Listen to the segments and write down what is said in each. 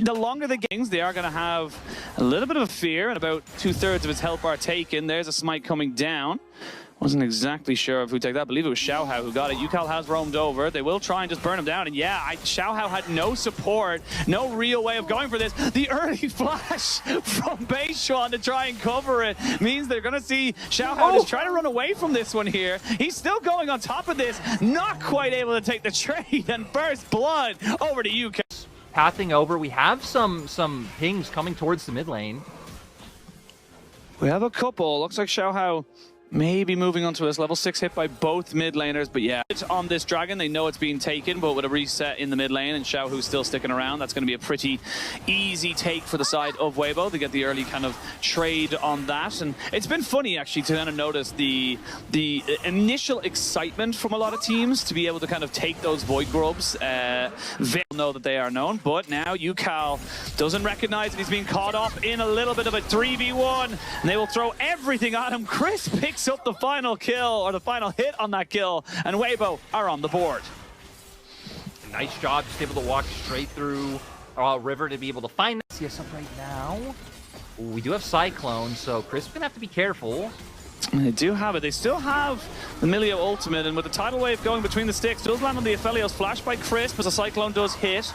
The longer the games, they are going to have a little bit of a fear, and about 2/3 of his health bar taken. There's a smite coming down. Wasn't exactly sure of who took that. I believe it was Xiaohao who got it. UCAL has roamed over. They will try and just burn him down. And yeah, Xiaohao had no support, no real way of going for this. The early flash from Beishuan to try and cover it means they're going to see Xiaohao just try to run away from this one here. He's still going on top of this, not quite able to take the trade, and first blood over to UCAL. Pathing over, we have some pings coming towards the mid lane. We have a couple. Looks like Xiaohao maybe moving on to his level 6 hit by both mid laners, but yeah, it's on this dragon. They know it's being taken, but with a reset in the mid lane and Xiaohu's still sticking around, that's going to be a pretty easy take for the side of Weibo to get the early kind of trade on that. And it's been funny actually to kind of notice the initial excitement from a lot of teams to be able to kind of take those Void Grubs. They know that they are known, but now UCAL doesn't recognize that he's being caught up in a little bit of a 3v1, and they will throw everything at him. Chris picks up the final kill, or the final hit on that kill, and Weibo are on the board. Nice job, just able to walk straight through River to be able to find this. Yes, right now. Ooh, we do have Cyclone, so Chris is going to have to be careful. They do have it. They still have the Milio ultimate, and with the tidal wave going between the sticks, does land on the Aphelios flash by Crisp as a Cyclone does hit.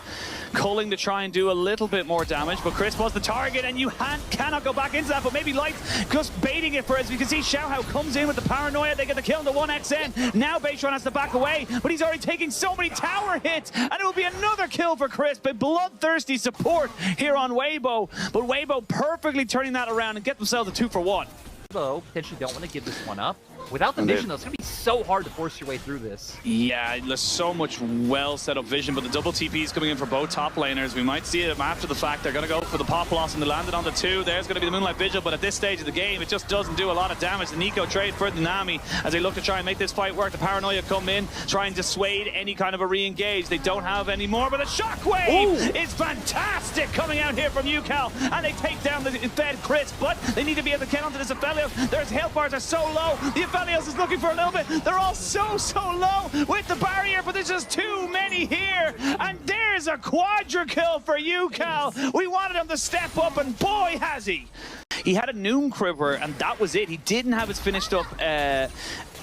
Culling to try and do a little bit more damage, but Crisp was the target, and you cannot go back into that, but maybe Light just baiting it for, as you can see, Xiaohao comes in with the paranoia. They get the kill on the 1xN. Now Beishuan has to back away, but he's already taking so many tower hits, and it will be another kill for Crisp. A bloodthirsty support here on Weibo, but Weibo perfectly turning that around and get themselves a 2-for-1. Potentially don't want to give this one up. Without the vision, though, it's going to be so hard to force your way through this. Yeah, there's so much well set up vision, but the double TP is coming in for both top laners. We might see them after the fact. They're going to go for the pop loss, and they landed on the 2. There's going to be the Moonlight Vigil, but at this stage of the game, it just doesn't do a lot of damage. The Nico trade for the Nami as they look to try and make this fight work. The Paranoia come in, try and dissuade any kind of a re-engage. They don't have any more, but a Shockwave is fantastic coming out here from UCAL, and they take down the fed Chris, but they need to be able to get onto this Aphelios. Their health bars are so low. The Aphelios is looking for a little bit. They're all so low with the barrier, but there's just too many here. And there's a quadra kill for UCAL. We wanted him to step up, and boy has he. He had a Noom Quiver, and that was it. He didn't have his finished up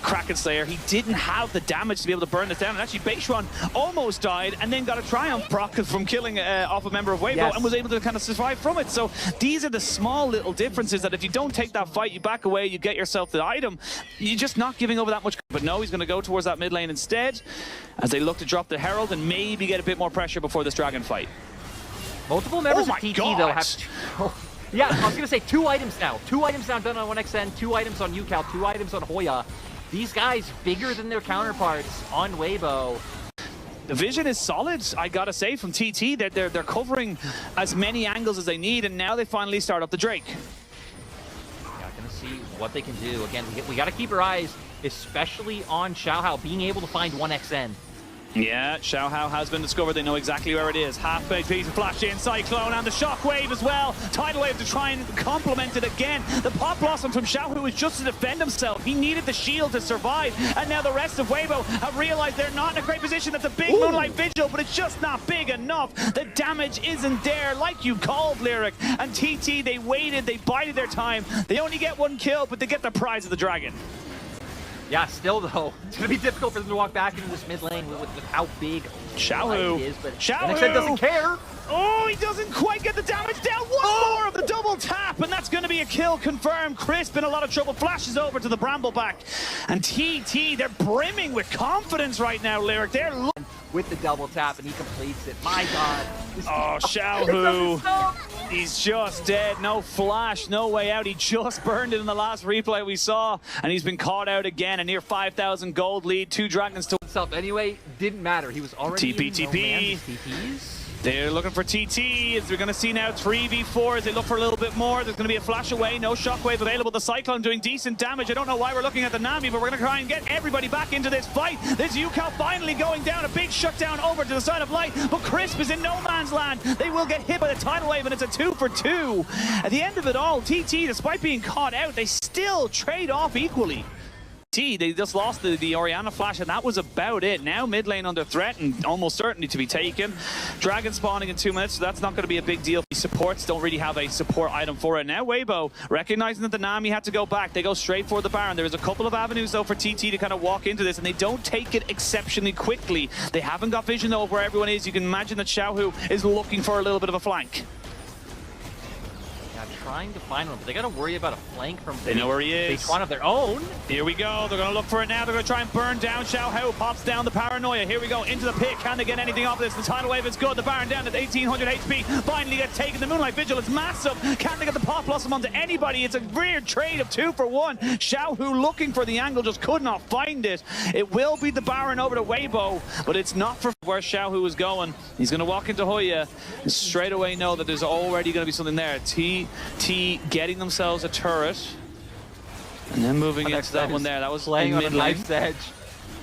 Kraken Slayer. He didn't have the damage to be able to burn this down. And actually, Beishuan almost died and then got a triumph proc from killing off a member of Weibo and was able to kind of survive from it. So these are the small little differences that if you don't take that fight, you back away, you get yourself the item. You're just not giving over that much. But no, he's going to go towards that mid lane instead as they look to drop the Herald and maybe get a bit more pressure before this dragon fight. Multiple members of TT, though, have... yeah, I was going to say 2 items now. 2 items now done on 1xN, 2 items on UCAL, 2 items on Hoya. These guys bigger than their counterparts on Weibo. The vision is solid, I gotta say, from TT. They're covering as many angles as they need, and now they finally start up the Drake. Yeah, gonna see what they can do. Again, we gotta keep our eyes, especially on Xiaohao being able to find 1xN. Yeah, Xiaohao has been discovered. They know exactly where it is. Half-baked piece of flash in, Cyclone, and the Shockwave as well. Tidal Wave to try and complement it again. The Pop Blossom from Xiaohao was just to defend himself. He needed the shield to survive, and now the rest of Weibo have realized they're not in a great position. That's a big Moonlight Vigil, but it's just not big enough. The damage isn't there, like you called, Lyric. And TT, they waited, they bided their time. They only get 1 kill, but they get the prize of the dragon. Yeah, still though, it's going to be difficult for them to walk back into this mid lane with how big Xiaohao is, but Xiaohao doesn't care. Oh, he doesn't quite get the damage down. One more of the double tap, and that's going to be a kill confirmed. Crisp in a lot of trouble, flashes over to the Brambleback. And TT, they're brimming with confidence right now, Lyric. They're with the double tap, and he completes it. My God. Oh, Xiaohao. He's just dead. No flash, no way out. He just burned it in the last replay we saw, and he's been caught out again. A near 5,000 gold lead. 2 dragons to himself. Anyway, didn't matter. He was already TP. They're looking for TT. As we're going to see now 3v4 as they look for a little bit more. There's going to be a flash away. No Shockwave available. The Cyclone doing decent damage. I don't know why we're looking at the Nami, but we're going to try and get everybody back into this fight. There's UCAL finally going down. A big shutdown over to the side of Light, but Crisp is in no man's land. They will get hit by the tidal wave, and it's a 2-for-2. At the end of it all, TT, despite being caught out, they still trade off equally. They just lost the Orianna flash, and that was about it. Now mid lane under threat and almost certainly to be taken. Dragon spawning in 2 minutes, so that's not going to be a big deal. Supports don't really have a support item for it. Now Weibo, recognizing that the Nami had to go back, they go straight for the Baron. There is a couple of avenues though for TT to kind of walk into this, and they don't take it exceptionally quickly. They haven't got vision though of where everyone is. You can imagine that Xiaohu is looking for a little bit of a flank. Trying to find one, but they got to worry about a flank from. They know where he is. One of their own. Here we go. They're going to look for it now. They're going to try and burn down Xiaohu. Pops down the paranoia. Here we go into the pit. Can they get anything off this? The tidal wave is good. The Baron down at 1800 HP. Finally gets taken. The Moonlight Vigil is massive. Can they get the Pop Blossom onto anybody? It's a weird trade of 2 for 1. Xiaohu looking for the angle, just could not find it. It will be the Baron over to Weibo, but it's not for where Xiaohu is going. He's going to walk into Hoya and straight away know that there's already going to be something there. TT getting themselves a turret and then moving into that one there. That was playing on a knife's edge.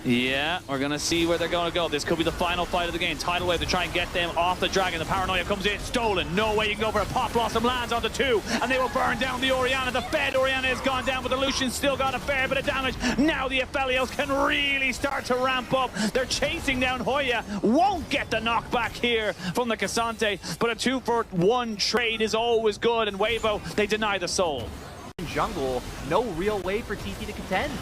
Yeah, we're going to see where they're going to go. This could be the final fight of the game. Tidal wave to try and get them off the Dragon. The paranoia comes in, stolen. No way you can go for a Pop Blossom. Lands onto 2, and they will burn down the Orianna. The Fed Orianna has gone down, but the Lucian still got a fair bit of damage. Now the Aphelios can really start to ramp up. They're chasing down Hoya. Won't get the knockback here from the Cassante, but a 2 for 1 trade is always good, and Weibo, they deny the soul. In jungle, no real way for TT to contend.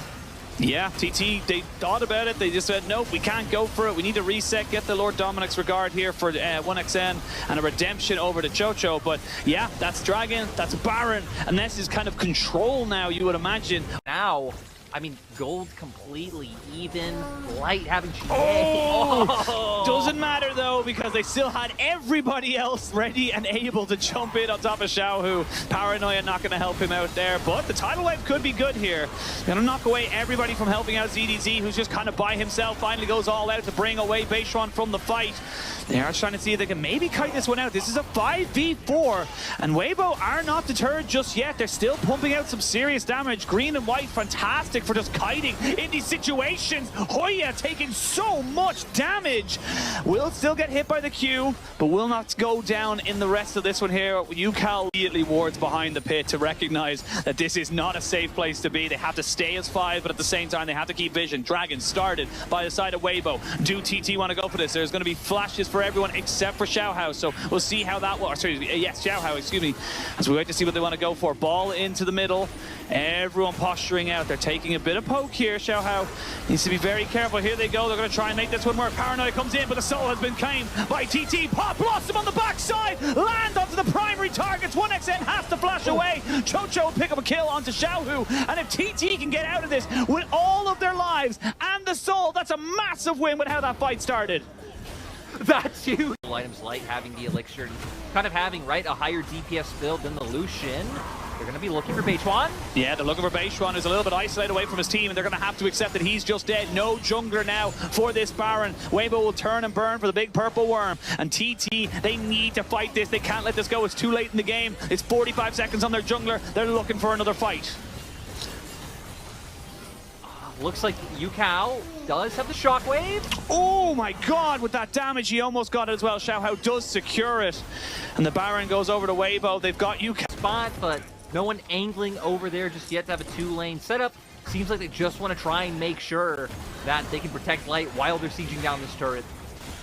Yeah, TT, they thought about it. They just said, nope, we can't go for it. We need to reset, get the Lord Dominic's regard here for 1xN and a redemption over to Chocho. But yeah, that's Dragon, that's Baron, and this is kind of control now, you would imagine. Now, I mean, gold completely even, light having Doesn't matter though, because they still had everybody else ready and able to jump in on top of Xiaohu. Paranoia not going to help him out there, but the tidal wave could be good here. Going to knock away everybody from helping out ZDZ, who's just kind of by himself, finally goes all out to bring away Beishuan from the fight. They are trying to see if they can maybe kite this one out. This is a 5v4, and Weibo are not deterred just yet. They're still pumping out some serious damage. Green and white, fantastic for just kiting in these situations. Hoya taking so much damage. Will still get hit by the Q, but will not go down in the rest of this one here. UCal immediately wards behind the pit to recognize that this is not a safe place to be. They have to stay as 5, but at the same time, they have to keep vision. Dragon started by the side of Weibo. Do TT want to go for this? There's going to be flashes for everyone except for Xiaohu, so we'll see how that works. Sorry, yes, Xiaohu, excuse me. As we wait to see what they want to go for. Ball into the middle. Everyone posturing out. They're taking a bit of poke here. Xiaohu needs to be very careful. Here they go. They're going to try and make this one work. Paranoia comes in, but the soul has been claimed by TT. Pop Blossom on the backside. Land onto the primary targets. 1xN has to flash away. Chocho will pick up a kill onto Xiaohu. And if TT can get out of this with all of their lives and the soul, that's a massive win with how that fight started. That's huge. Items light having the elixir, kind of having, right, a higher DPS build than the Lucian. They're going to be looking for Beishuan. Yeah, they're looking for Beishuan, who's a little bit isolated away from his team, and they're going to have to accept that he's just dead. No jungler now for this Baron. Weibo will turn and burn for the big purple worm. And TT, they need to fight this. They can't let this go. It's too late in the game. It's 45 seconds on their jungler. They're looking for another fight. Looks like UCal does have the shockwave. Oh my god, with that damage, he almost got it as well. Xiaohu does secure it. And the Baron goes over to Weibo. They've got UCal. Spot, but no one angling over there just yet to have a 2-lane setup. Seems like they just want to try and make sure that they can protect light while they're sieging down this turret.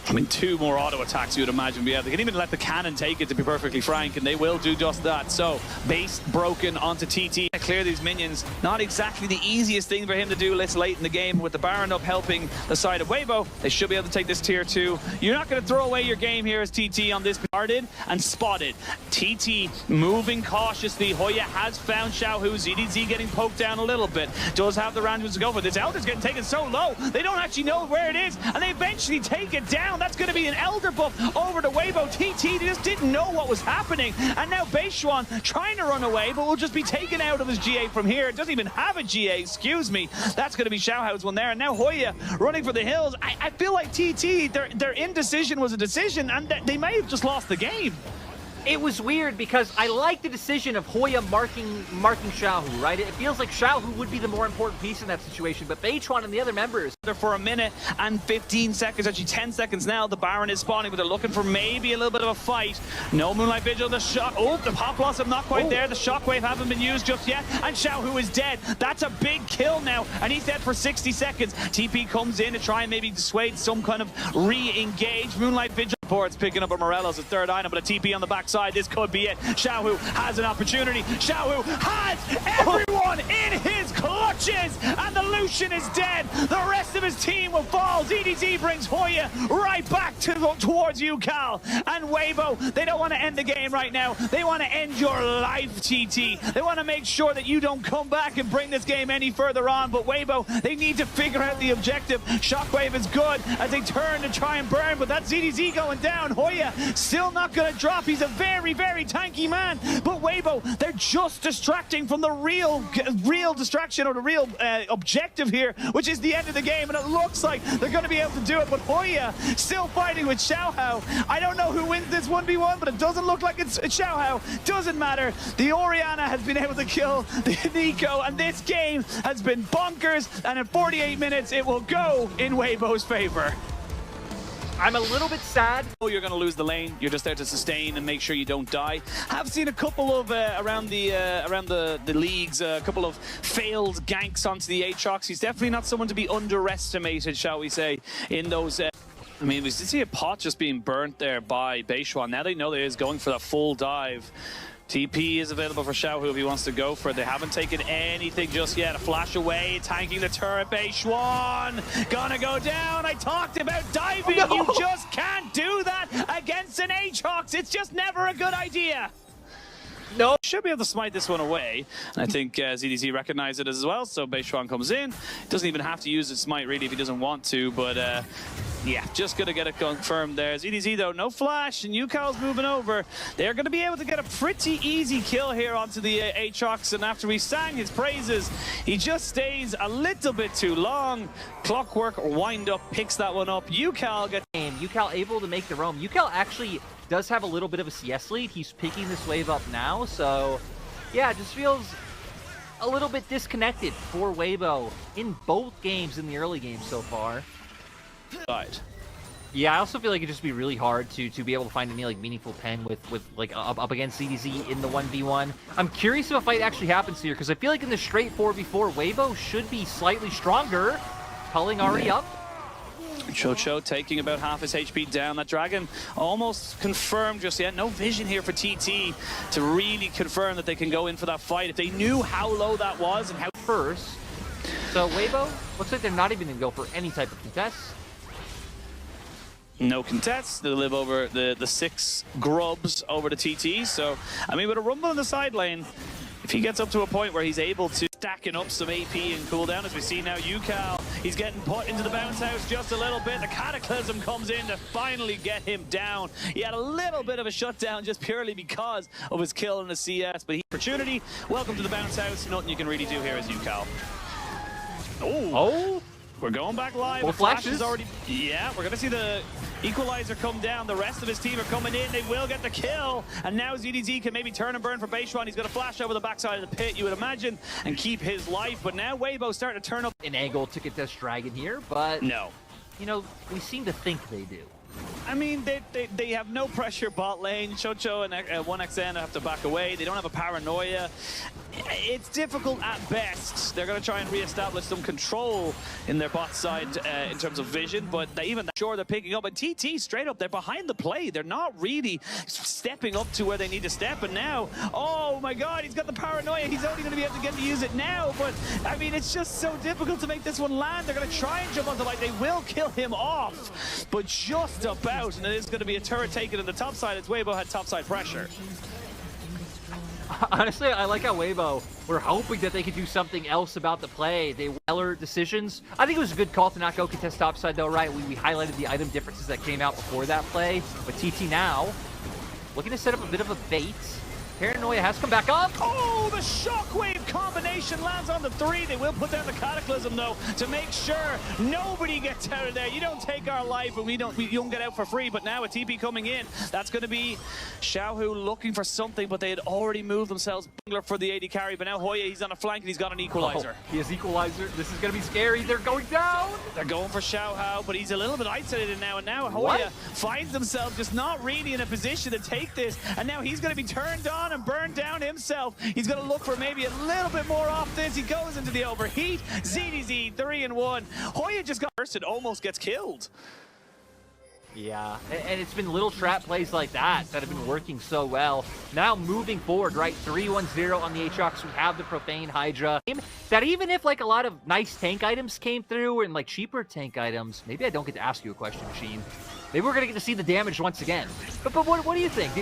I mean, 2 more auto attacks, you would imagine. But yeah, they can even let the cannon take it, to be perfectly frank, and they will do just that. So, base broken onto TT. Clear these minions. Not exactly the easiest thing for him to do this late in the game. With the Baron up helping the side of Weibo, they should be able to take this tier 2. You're not going to throw away your game here as TT on this. Started and spotted. TT moving cautiously. Hoya has found Xiaohu. ZDZ getting poked down a little bit. Does have the randoms to go for this. Elder's getting taken so low. They don't actually know where it is, and they eventually take it down. That's going to be an Elder buff over to Weibo. TT just didn't know what was happening. And now Beishuan trying to run away, but will just be taken out of his GA from here. It doesn't even have a GA, excuse me. That's going to be Xiaohu's one there. And now Hoya running for the hills. I feel like TT, their indecision was a decision, and they may have just lost the game. It was weird because I like the decision of Hoya marking Xiaohu, right? It feels like Xiaohu would be the more important piece in that situation, but Beichuan and the other members. For a minute and 15 seconds, actually 10 seconds now, the Baron is spawning, but they're looking for maybe a little bit of a fight. No Moonlight Vigil, the shot. Oh, the pop blossom not quite there. The shockwave haven't been used just yet, and Xiaohu is dead. That's a big kill now, and he's dead for 60 seconds. TP comes in to try and maybe dissuade some kind of re-engage. Moonlight Vigil reports picking up a Morelos, a third item, but a TP on the backside. This could be it. Xiaohu has an opportunity. Xiaohu has everyone in his clutches, and the Lucian is dead. The rest of his team will fall. ZDZ brings Hoya right back towards UCal, and Weibo, they don't want to end the game right now. They want to end your life, TT. They want to make sure that you don't come back and bring this game any further on, but Weibo, they need to figure out the objective. Shockwave is good as they turn to try and burn, but that's ZDZ going down. Hoya still not going to drop. He's a very, very tanky man, but Weibo, they're just distracting from the real distraction, or the real objective here, which is the end of the game, and it looks like they're going to be able to do it, but Hoya still fighting with Xiaohao. I don't know who wins this 1v1, but it doesn't look like it's Xiaohao. Doesn't matter. The Orianna has been able to kill the Nico, and this game has been bonkers, and in 48 minutes it will go in Weibo's favor. I'm a little bit sad. Oh, you're going to lose the lane. You're just there to sustain and make sure you don't die. I've seen a couple of around the leagues, a couple of failed ganks onto the Aatrox. He's definitely not someone to be underestimated, shall we say, in those. I mean, we did see a pot just being burnt there by Beichuan. Now they know that he's going for that full dive. TP is available for Xiaohu if he wants to go for it. They haven't taken anything just yet. A flash away, tanking the turret. Beichuan gonna go down. I talked about diving. Oh, no. You just can't do that against an Aatrox. It's just never a good idea. No, should be able to smite this one away. And I think ZDZ recognized it as well. So Beichuan comes in. Doesn't even have to use his smite really if he doesn't want to. But yeah, just gonna get it confirmed there. ZDZ though, no flash, and UCal's moving over. They're gonna be able to get a pretty easy kill here onto the Aatrox. And after we sang his praises, he just stays a little bit too long. Clockwork wind up, picks that one up. UCal gets. UCal able to make the roam. UCal actually does have a little bit of a CS lead. He's picking this wave up now, so yeah, it just feels a little bit disconnected for Weibo in both games, in the early game so far. Yeah, I also feel like it'd just be really hard to be able to find any like meaningful pen with like up against CDZ in the 1v1. I'm curious if a fight actually happens here, because I feel like in the straight 4v4, Weibo should be slightly stronger. Culling already up. Chocho taking about half his HP down. That dragon almost confirmed just yet. No vision here for TT to really confirm that they can go in for that fight. If they knew how low that was and how first. So Weibo, looks like they're not even going to go for any type of contest. No contests. They live over the 6 grubs over to TT. So, I mean, with a rumble in the side lane, if he gets up to a point where he's able to stacking up some AP and cooldown, as we see now, UCal, he's getting put into the bounce house just a little bit. The Cataclysm comes in to finally get him down. He had a little bit of a shutdown just purely because of his kill in the CS, but he opportunity. Welcome to the bounce house. Nothing you can really do here as UCal. Oh, we're going back live. Both flashes already. Yeah, we're gonna see the equalizer come down. The rest of his team are coming in. They will get the kill. And now ZDZ can maybe turn and burn for Beichuan. He's going to flash over the backside of the pit, you would imagine, and keep his life. But now Weibo starting to turn up. An angle to get this dragon here, but no. You know, we seem to think they do. I mean, they have no pressure bot lane. Chocho and 1XN have to back away. They don't have a paranoia. It's difficult at best. They're going to try and re-establish some control in their bot side in terms of vision, but even sure they're picking up. And TT straight up, they're behind the play. They're not really stepping up to where they need to step. And now, oh my God, he's got the paranoia. He's only going to be able to get to use it now. But I mean, it's just so difficult to make this one land. They're going to try and jump onto light. They will kill him off, but just about. And it is going to be a turret taken in the top side as Weibo had top side pressure. Honestly, I like how Weibo were hoping that they could do something else about the play. They were decisions. I think it was a good call to not go contest topside though, right? We highlighted the item differences that came out before that play. But TT now looking to set up a bit of a bait. Paranoia has come back up. Oh, the shockwave combination lands on the 3. They will put down the Cataclysm, though, to make sure nobody gets out of there. You don't take our life, and you don't get out for free. But now a TP coming in, that's going to be Xiaohu looking for something, but they had already moved themselves for the AD carry. But now Hoya, he's on a flank, and he's got an equalizer. He has equalizer. This is going to be scary. They're going down. They're going for Xiaohu, but he's a little bit isolated now. And now Hoya finds himself just not really in a position to take this. And now he's going to be turned on and burned down himself. He's going to look for maybe a little bit more off this. He goes into the overheat. ZDZ 3-1. Hoya just got burst and almost gets killed. Yeah, and it's been little trap plays like that that have been working so well. Now moving forward, right, 3-1-0 on the Aatrox. We have the Profane Hydra. That even if like a lot of nice tank items came through and like cheaper tank items, maybe I don't get to ask you a question, Machine. Maybe we're going to get to see the damage once again. But what do you think?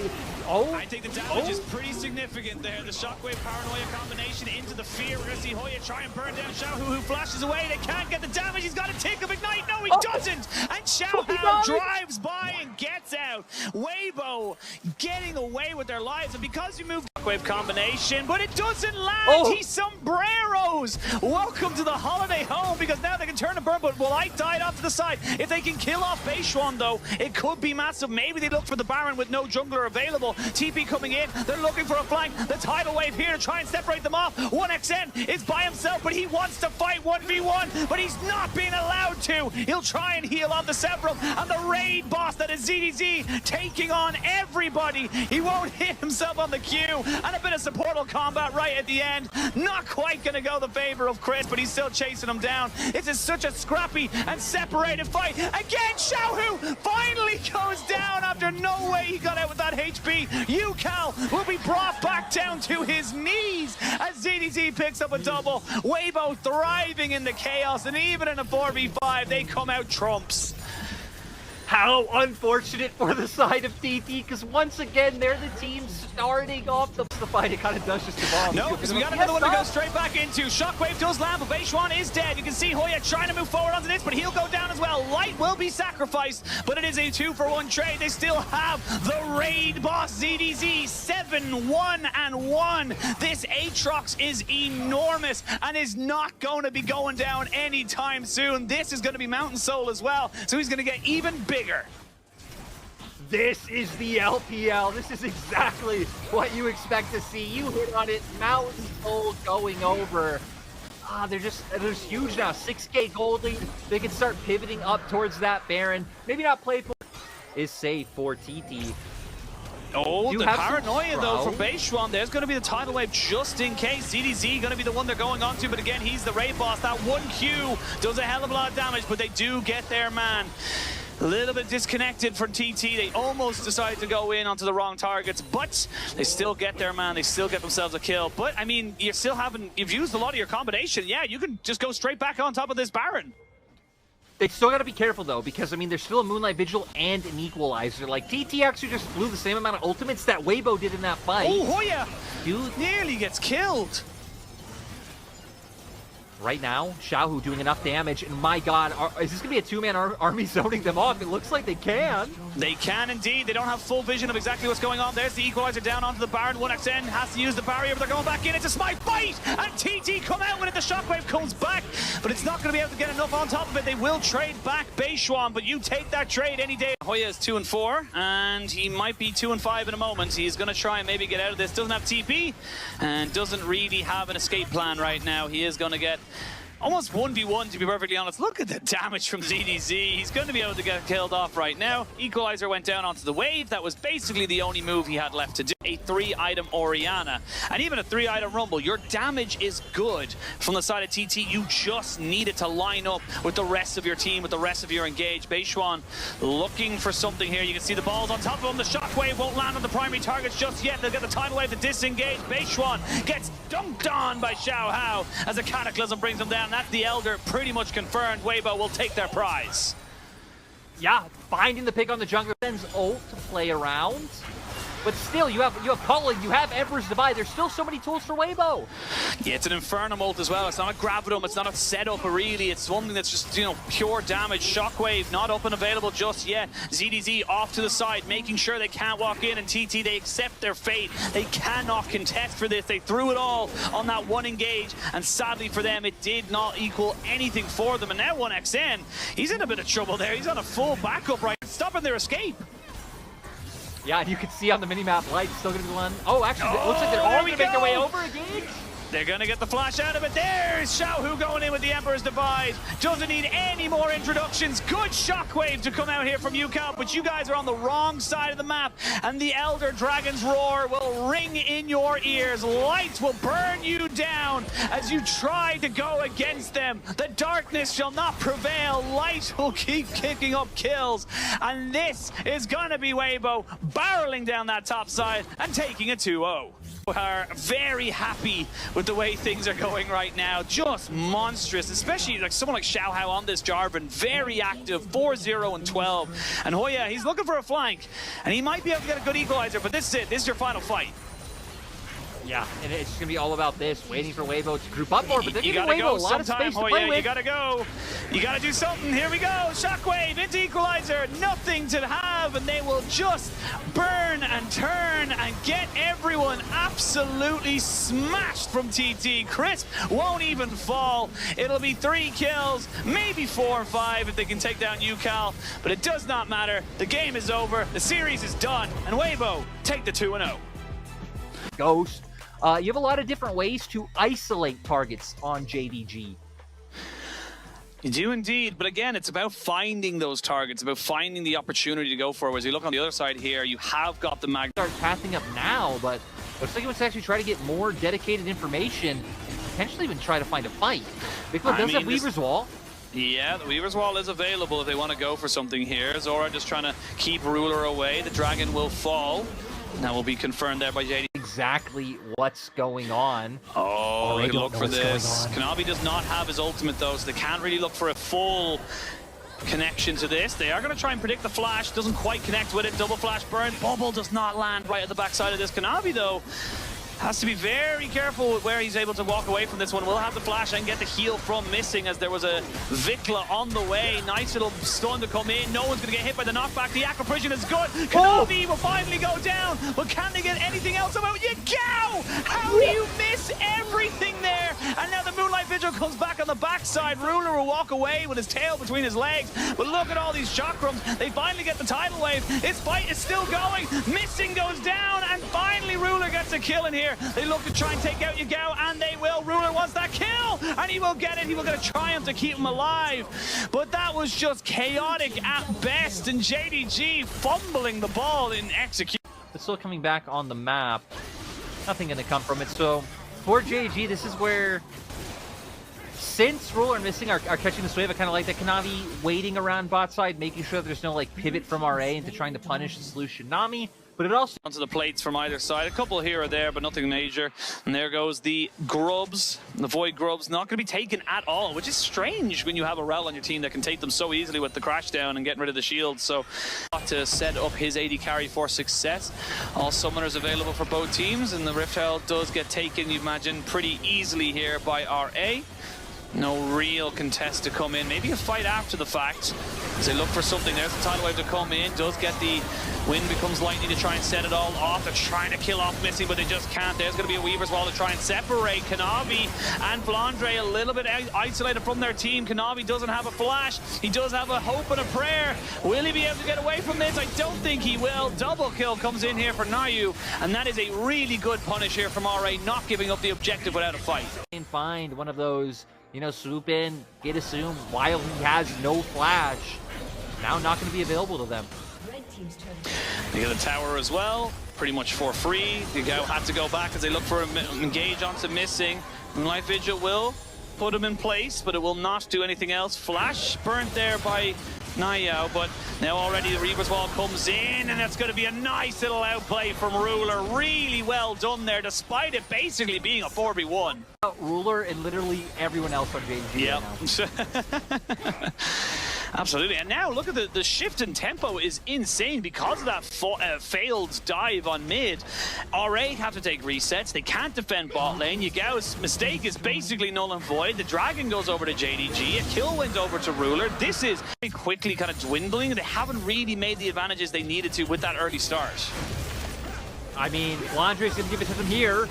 I think the damage is pretty significant there. The Shockwave Paranoia combination into the fear. We're going to see Hoya try and burn down Xiaohu, who flashes away. They can't get the damage. He's got a tick of Ignite. No, he doesn't. And Xiaohu drives by and gets out. Weibo getting away with their lives. And because you moved Shockwave combination, but it doesn't land. He sombreros. Welcome to the holiday home, because now they can turn and burn. But will I died off to the side? If they can kill off Beishuan, though, it could be massive. Maybe they look for the Baron with no jungler available. TP coming in. They're looking for a flank. The tidal wave here to try and separate them off. 1xN is by himself, but he wants to fight 1v1, but he's not being allowed to. He'll try and heal on the Several, and the raid boss that is ZDZ taking on everybody. He won't hit himself on the Q, and a bit of supportal combat right at the end. Not quite going to go the favor of Chris, but he's still chasing him down. It's such a scrappy and separated fight. Again, Xiaohu finally goes down after no way he got out with that HP. UCal will be brought back down to his knees as ZDZ picks up a double. Weibo thriving in the chaos, and even in a 4v5, they come out trumps. How unfortunate for the side of TT, because once again, they're the team starting off the fight. It kind of does just evolve. No, because we got another one to go straight back into. Shockwave does land, but Beishuan is dead. You can see Hoya trying to move forward onto this, but he'll go down as well. Light will be sacrificed, but it is a 2-for-1 trade. They still have the raid boss, ZDZ, 7-1-1. This Aatrox is enormous and is not going to be going down anytime soon. This is going to be Mountain Soul as well, so he's going to get even bigger. This is the LPL. This is exactly what you expect to see. You hit on it. Mountain Soul going over. They're huge now. 6K gold lead. They can start pivoting up towards that Baron. Maybe not play for is safe for TT. Oh, the paranoia though for Beishuan. There's going to be the tidal wave just in case. ZDZ going to be the one they're going on to, but again, he's the raid boss. That 1Q does a hell of a lot of damage, but they do get their man. A little bit disconnected from TT. They almost decided to go in onto the wrong targets, but they still get their man. They still get themselves a kill. But I mean, you've used a lot of your combination. Yeah, you can just go straight back on top of this Baron. They still got to be careful, though, because, I mean, there's still a Moonlight Vigil and an Equalizer. Like, TT actually just flew the same amount of ultimates that Weibo did in that fight. Oh, Hoya! Dude. Nearly gets killed. Right now, Xiaohu doing enough damage, and my god, is this going to be a two-man army zoning them off? It looks like they can. They can indeed. They don't have full vision of exactly what's going on. There's the Equalizer down onto the Baron. 1xN has to use the barrier, but they're going back in. It's a smite fight, and TT come out when the Shockwave comes back, but it's not going to be able to get enough on top of it. They will trade back Beishuan, but you take that trade any day. Hoya is 2-4, and he might be 2-5 in a moment. He's going to try and maybe get out of this. Doesn't have TP, and doesn't really have an escape plan right now. He is going to get almost 1v1, to be perfectly honest. Look at the damage from ZDZ. He's going to be able to get killed off right now. Equalizer went down onto the wave. That was basically the only move he had left to do. A 3-item Orianna, and even a 3-item Rumble. Your damage is good from the side of TT. You just need it to line up with the rest of your team, with the rest of your engage. Beishuan looking for something here. You can see the balls on top of him. The Shockwave won't land on the primary targets just yet. They'll get the tidal wave to disengage. Beishuan gets dunked on by Xiaohu as a Cataclysm brings him down. That's the Elder pretty much confirmed. Weibo will take their prize. Yeah, finding the pick on the jungler. Sends ult to play around. But still, you have Cullen, you have Emperor's Divide. There's still so many tools for Weibo. Yeah, it's an Inferno ult as well. It's not a Gravitum, it's not a setup really. It's something that's just, you know, pure damage. Shockwave not up and available just yet. ZDZ off to the side, making sure they can't walk in, and TT, they accept their fate. They cannot contest for this. They threw it all on that one engage, and sadly for them, it did not equal anything for them. And now 1XN, he's in a bit of trouble there. He's on a full backup right, stopping their escape. Yeah, and you can see on the minimap, Light's still going to be one. Oh, actually, it looks like they're all going to make their way over again. They're going to get the flash out of it. There's Xiaohu going in with the Emperor's Divide. Doesn't need any more introductions. Good shockwave to come out here from UCAL, but you guys are on the wrong side of the map, and the Elder Dragon's roar will ring in your ears. Lights will burn you down as you try to go against them. The darkness shall not prevail. Light will keep kicking up kills, and this is going to be Weibo barreling down that top side and taking a 2-0. We are very happy with the way things are going right now. Just monstrous, especially like someone like Xiaohu on this Jarvan. Very active, 4-0 and 12. And Hoya, he's looking for a flank, and he might be able to get a good equalizer, but this is it. This is your final fight. Yeah, and it's going to be all about this, waiting for Weibo to group up more, but they're giving Weibo go a lot of space to play with. You gotta go. You gotta do something. Here we go. Shockwave into equalizer. Nothing to have, and they will just burn and turn and get everyone absolutely smashed from TT. Crisp won't even fall. It'll be 3 kills, maybe 4 or 5 if they can take down UCAL, but it does not matter. The game is over. The series is done, and Weibo take the 2-0. Ghost. You have a lot of different ways to isolate targets on JDG. You do indeed, but again, it's about finding those targets, about finding the opportunity to go for it. As you look on the other side here, you have got the mag. Start pathing up now, but looks like he wants to actually try to get more dedicated information and potentially even try to find a fight. Bigfoot does have Weaver's Wall. Yeah, the Weaver's Wall is available if they want to go for something here. Zora just trying to keep Ruler away. The dragon will fall. That will be confirmed there by JD. Exactly what's going on. Oh, they look for this. Kanavi does not have his ultimate though, so they can't really look for a full connection to this. They are going to try and predict the flash. Doesn't quite connect with it. Double flash burn. Bubble does not land right at the backside of this. Kanavi though has to be very careful with where he's able to walk away from this one. We'll have the flash and get the heal from missing as there was a Vikla on the way. Nice little stun to come in. No one's going to get hit by the knockback. The Aqua Prison is good. Kanavi will finally go down, but can they get anything else about Yagao? How do you miss everything there? And now the Moonlight Vigil comes back on the backside. Ruler will walk away with his tail between his legs. But look at all these chakrams. They finally get the tidal wave. This fight is still going. Missing goes down, and finally Ruler gets a kill in here. They look to try and take out Yagao, and they will. Ruler wants that kill, and he will get it. He will get a triumph to keep him alive. But that was just chaotic at best, and JDG fumbling the ball in execution. It's still coming back on the map. Nothing going to come from it. So for JDG, this is where, since Ruler and Missing are catching this wave, I kind of like that Kanavi waiting around bot side, making sure that there's no like pivot from RA into trying to punish the solution Nami. But it also onto the plates from either side. A couple here or there, but nothing major. And there goes the Grubs. The Void Grubs not going to be taken at all, which is strange when you have a Rel on your team that can take them so easily with the crash down and getting rid of the shield. So to set up his AD carry for success. All summoners available for both teams, and the Rift Herald does get taken, you imagine, pretty easily here by RA. No real contest to come in. Maybe a fight after the fact as they look for something. There's the tidal wave to come in. Does get the wind, becomes lightning to try and set it all off. They're trying to kill off Missing, but they just can't. There's going to be a Weaver's Wall to try and separate Kanavi and Flandre a little bit isolated from their team. Kanavi doesn't have a flash. He does have a hope and a prayer. Will he be able to get away from this? I don't think he will. Double kill comes in here for Nayu, and that is a really good punish here from RA, not giving up the objective without a fight. And find one of those, you know, swoop in, get assume while he has no flash. Now not going to be available to them. They get a tower as well, pretty much for free. Yagao had to go back as they look for an engage onto Missing. Moonlight Vigil will put him in place, but it will not do anything else. Flash burnt there by Nayao, but now already the Reaper's Wall comes in, and that's going to be a nice little outplay from Ruler. Really well done there, despite it basically being a 4v1. Ruler and literally everyone else on JG yep. right now. Absolutely, and now look at the shift in tempo is insane because of that failed dive on mid. RA have to take resets, they can't defend bot lane. Yagao's mistake is basically null and void. The dragon goes over to JDG, a kill went over to Ruler. This is very quickly kind of dwindling. They haven't really made the advantages they needed to with that early start. I mean, Flandre's going to give it to them here.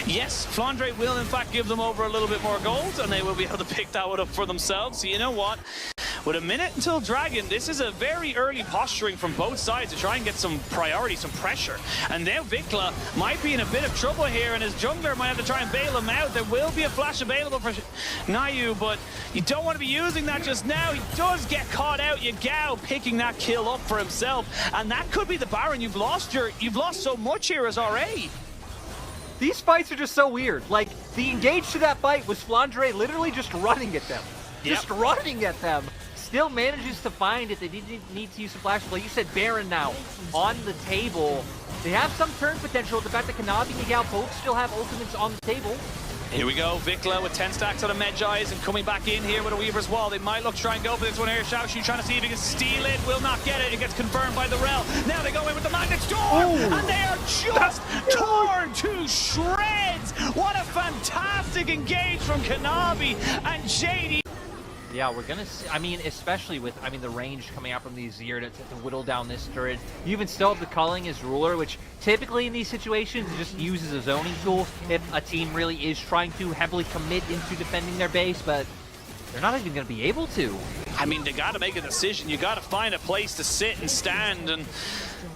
Yes, Flandre will in fact give them over a little bit more gold, and they will be able to pick that one up for themselves. So you know what? With a minute until Dragon, this is a very early posturing from both sides to try and get some priority, some pressure. And now Vikla might be in a bit of trouble here, and his jungler might have to try and bail him out. There will be a flash available for Nayu, but you don't want to be using that just now. He does get caught out. Yagao picking that kill up for himself, and that could be the Baron. You've lost so much here as RA. These fights are just so weird. Like, the engage to that fight was Flandre literally just running at them. Just running at them. Still manages to find it. They didn't need to use some flashes. Like you said, Baron now on the table. They have some turn potential. The fact that Kanavi and Yagao both still have ultimates on the table. Here we go, Vikla with 10 stacks on a Medjai's and coming back in here with a Weaver's Wall. They might look to try and go for this one here. Xiaoxu trying to see if he can steal it. Will not get it. It gets confirmed by the Rel. Now they go in with the Magnet Storm, and they are just torn to shreds. What a fantastic engage from Kanavi and JD. Yeah, we're gonna see, I mean, especially with, the range coming out from the Azir to whittle down this turret. You even still have the culling as Ruler, which typically in these situations just uses a zoning tool if a team really is trying to heavily commit into defending their base, but they're not even gonna be able to. I mean, they gotta make a decision. You gotta find a place to sit and stand and,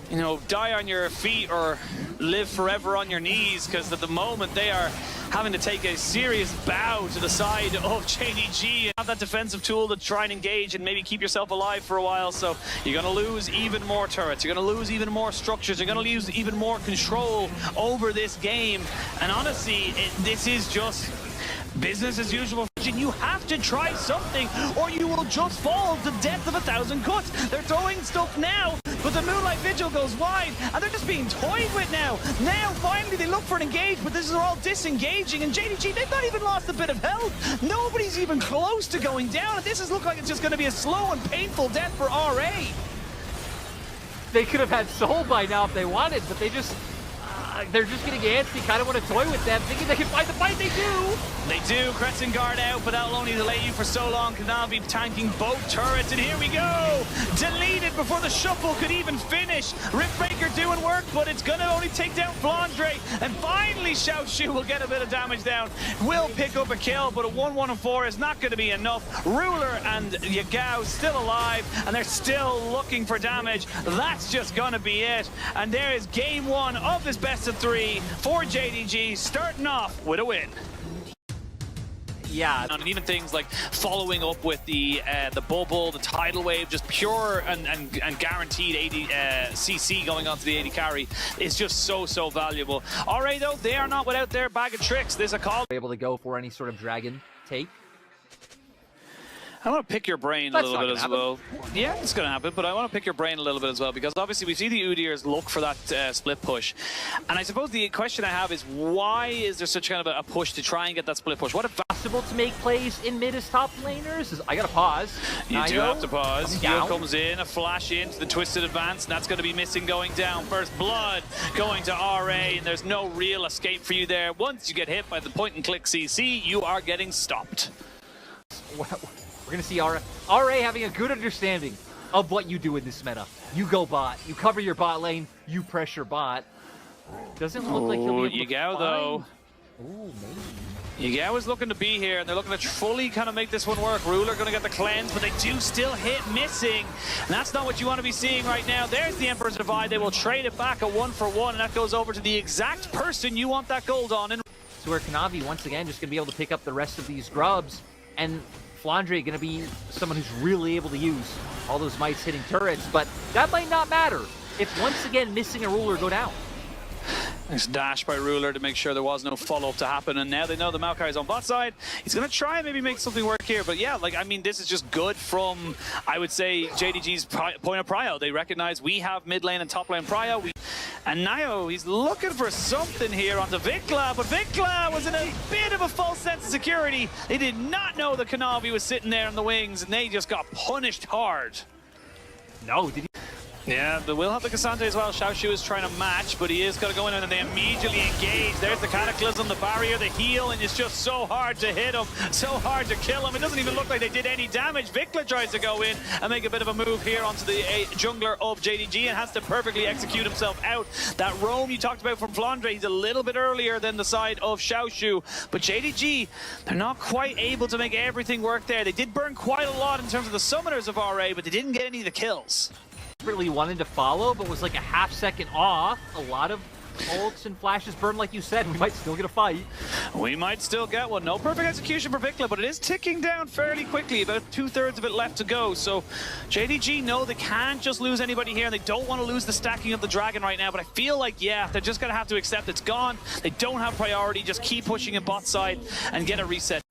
you know, die on your feet or live forever on your knees, because at the moment they are having to take a serious bow to the side of JDG and have that defensive tool to try and engage and maybe keep yourself alive for a while. So you're going to lose even more turrets, you're going to lose even more structures, you're going to lose even more control over this game. And honestly, this is just business as usual. You have to try something or you will just fall to the death of 1,000 cuts. They're throwing stuff now, but the Moonlight Vigil goes wide and they're just being toyed with now. Now finally they look for an engage, but this is all disengaging, and JDG, they've not even lost a bit of health. Nobody's even close to going down, and this is look like it's just going to be a slow and painful death for RA. They could have had Soul by now if they wanted, but they're just getting antsy, kind of want to toy with them, thinking they can fight the fight. They do! They do. Crescent Guard out, but that'll only delay you for so long. Kanavi tanking both turrets, and here we go! Deleted before the shuffle could even finish. Riftbreaker doing work, but it's gonna only take down Flandre, and finally Xiaoxu will get a bit of damage down. Will pick up a kill, but a 1-1-4 is not gonna be enough. Ruler and Yagao still alive, and they're still looking for damage. That's just gonna be it. And there is game one of this best of 3 for JDG, starting off with a win. Yeah, and even things like following up with the bubble, the tidal wave, just pure and guaranteed 80 CC going onto the 80 carry is just so valuable. RA though, they are not without their bag of tricks. There's a call. Able to go for any sort of dragon take. I want to pick your brain a little bit as well. Yeah, it's going to happen, but I want to pick your brain a little bit as well, because obviously we see the Udyrs look for that split push. And I suppose the question I have is, why is there such kind of a push to try and get that split push? What if possible to make plays in mid as top laners? I got to pause. You do have to pause. Heal comes in, a flash into the twisted advance, and that's going to be missing going down. First blood going to RA, and there's no real escape for you there. Once you get hit by the point and click CC, you are getting stopped. We're going to see RA having a good understanding of what you do in this meta. You go bot, you cover your bot lane, you pressure bot. Doesn't look like he'll be able to Yagao though. Ooh, maybe. Yagao is looking to be here, and they're looking to fully kind of make this one work. Ruler going to get the cleanse, but they do still hit missing. And that's not what you want to be seeing right now. There's the Emperor's Divide. They will trade it back a 1-for-1, and that goes over to the exact person you want that gold on. So where Kanavi, once again, just going to be able to pick up the rest of these grubs, and Flandre going to be someone who's really able to use all those mites hitting turrets, but that might not matter if once again missing a Ruler go down. Nice dash by Ruler to make sure there was no follow-up to happen, and now they know the Maokai is on bot side. He's going to try and maybe make something work here, but yeah, like, I mean, this is just good from, I would say, JDG's point of prio. They recognize we have mid lane and top lane prio, and Nayo, he's looking for something here onto Vikla, but Vikla was in a bit of a false sense of security. They did not know that Kanavi was sitting there in the wings, and they just got punished hard. No, did he? Yeah, they will have the Cassandra as well. Xiaoshu is trying to match, but he is going to go in and they immediately engage. There's the Cataclysm, the barrier, the heal, and it's just so hard to hit him, so hard to kill him. It doesn't even look like they did any damage. Vikla tries to go in and make a bit of a move here onto the jungler of JDG and has to perfectly execute himself out. That roam you talked about from Flandre, he's a little bit earlier than the side of Xiaoshu, but JDG, they're not quite able to make everything work there. They did burn quite a lot in terms of the summoners of RA, but they didn't get any of the kills. Really wanted to follow, but was like a half-second off. A lot of ults and flashes burned, like you said. We might still get a fight. We might still get one. No perfect execution for Vikla, but it is ticking down fairly quickly. About 2/3 of it left to go. So JDG know they can't just lose anybody here, and they don't want to lose the stacking of the dragon right now. But I feel like, yeah, they're just going to have to accept it's gone. They don't have priority. Just keep pushing in bot side and get a reset.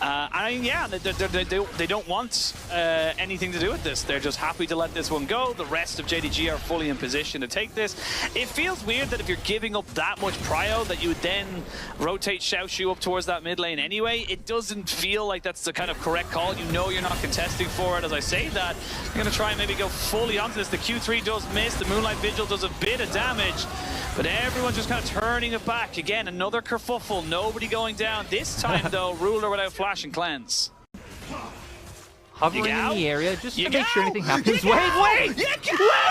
I mean, yeah, they don't want anything to do with this. They're just happy to let this one go. The rest of JDG are fully in position to take this. It feels weird that if you're giving up that much prio that you would then rotate Xiaoshu up towards that mid lane anyway. It doesn't feel like that's the kind of correct call. You know you're not contesting for it. As I say that, I'm going to try and maybe go fully onto this. The Q3 does miss. The Moonlight Vigil does a bit of damage. But everyone's just kind of turning it back. Again, another kerfuffle. Nobody going down. This time, though, Ruler without flash and cleanse. Hovering in the area just to make sure anything happens. Wait!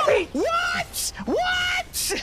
Wait! What? What?